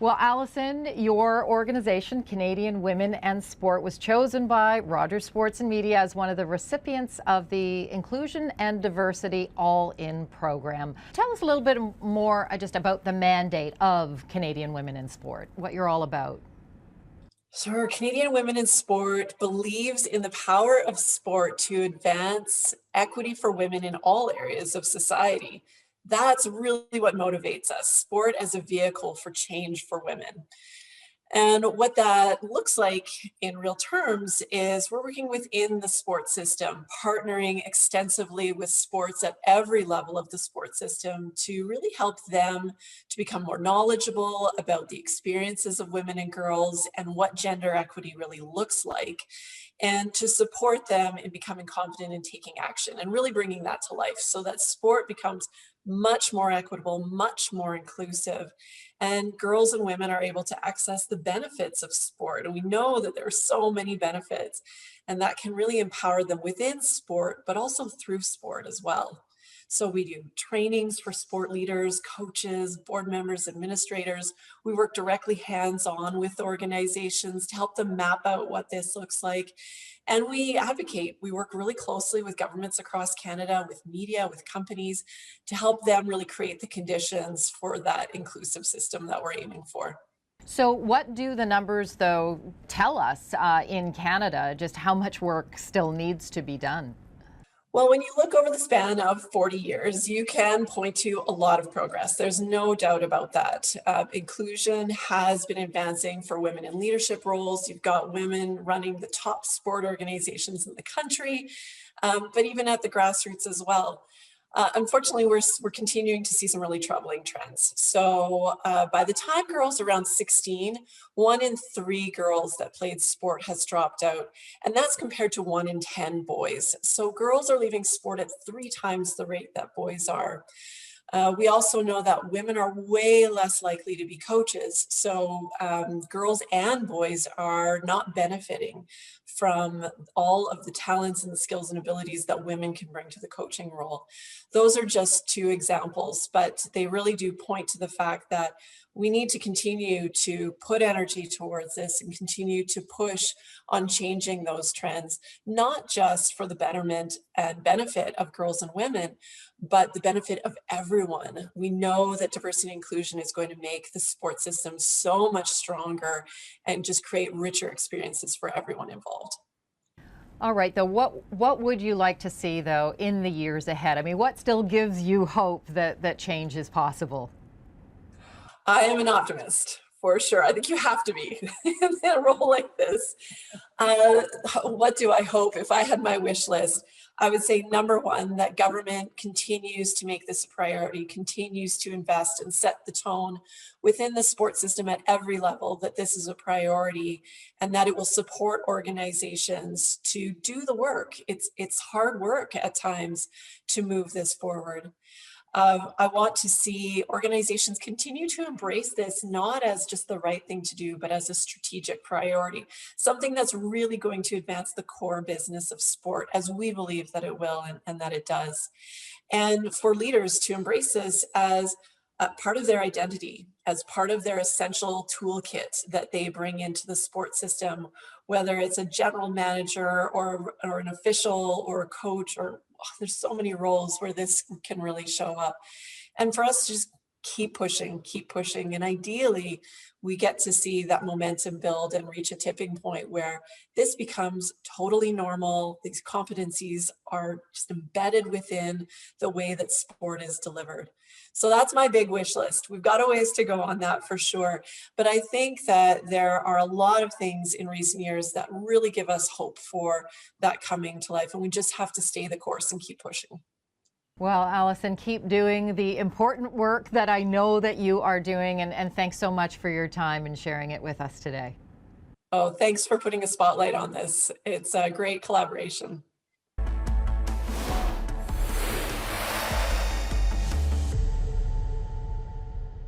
Well, Allison, your organization, Canadian Women and Sport, was chosen by Rogers Sports and Media as one of the recipients of the Inclusion and Diversity All-In program. Tell us a little bit more just about the mandate of Canadian Women in Sport, what you're all about. Sure. Canadian Women in Sport believes in the power of sport to advance equity for women in all areas of society. That's really what motivates us, sport as a vehicle for change for women. And what that looks like in real terms is we're working within the sports system, partnering extensively with sports at every level of the sports system to really help them to become more knowledgeable about the experiences of women and girls and what gender equity really looks like, and to support them in becoming confident in taking action and really bringing that to life so that sport becomes much more equitable, much more inclusive, and girls and women are able to access the benefits of sport. And we know that there are so many benefits, and that can really empower them within sport, but also through sport as well. So we do trainings for sport leaders, coaches, board members, administrators. We work directly hands-on with organizations to help them map out what this looks like. And we advocate. We work really closely with governments across Canada, with media, with companies, to help them really create the conditions for that inclusive system that we're aiming for. So what do the numbers, though, tell us in Canada, just how much work still needs to be done? Well, when you look over the span of 40 years, you can point to a lot of progress. There's no doubt about that. Inclusion has been advancing for women in leadership roles. You've got women running the top sport organizations in the country, but even at the grassroots as well. Unfortunately, we're continuing to see some really troubling trends. So by the time girls are around 16, 1 in 3 girls that played sport has dropped out, and that's compared to 1 in 10 boys. So girls are leaving sport at 3 times the rate that boys are. We also know that women are way less likely to be coaches. So girls and boys are not benefiting from all of the talents and the skills and abilities that women can bring to the coaching role. Those are just 2 examples, but they really do point to the fact that we need to continue to put energy towards this and continue to push on changing those trends, not just for the betterment and benefit of girls and women, but the benefit of everyone. We know that diversity and inclusion is going to make the sports system so much stronger and just create richer experiences for everyone involved. All right, though, what would you like to see, though, in the years ahead? I mean, what still gives you hope that change is possible? I am an optimist for sure. I think you have to be in a role like this. Uh, what do I hope? If I had my wish list, I would say number one, that government continues to make this a priority, continues to invest and set the tone within the sports system at every level that this is a priority and that it will support organizations to do the work. It's hard work at times to move this forward. I want to see organizations continue to embrace this not as just the right thing to do, but as a strategic priority, something that's really going to advance the core business of sport, as we believe that it will and that it does. And for leaders to embrace this as part of their identity, as part of their essential toolkit that they bring into the sports system, whether it's a general manager or an official or a coach, or there's so many roles where this can really show up. And for us to just keep pushing. And ideally, we get to see that momentum build and reach a tipping point where this becomes totally normal. These competencies are just embedded within the way that sport is delivered. So that's my big wish list. We've got a ways to go on that for sure. But I think that there are a lot of things in recent years that really give us hope for that coming to life. And we just have to stay the course and keep pushing. Well, Allison, keep doing the important work that I know that you are doing, and thanks so much for your time and sharing it with us today. Oh, thanks for putting a spotlight on this. It's a great collaboration.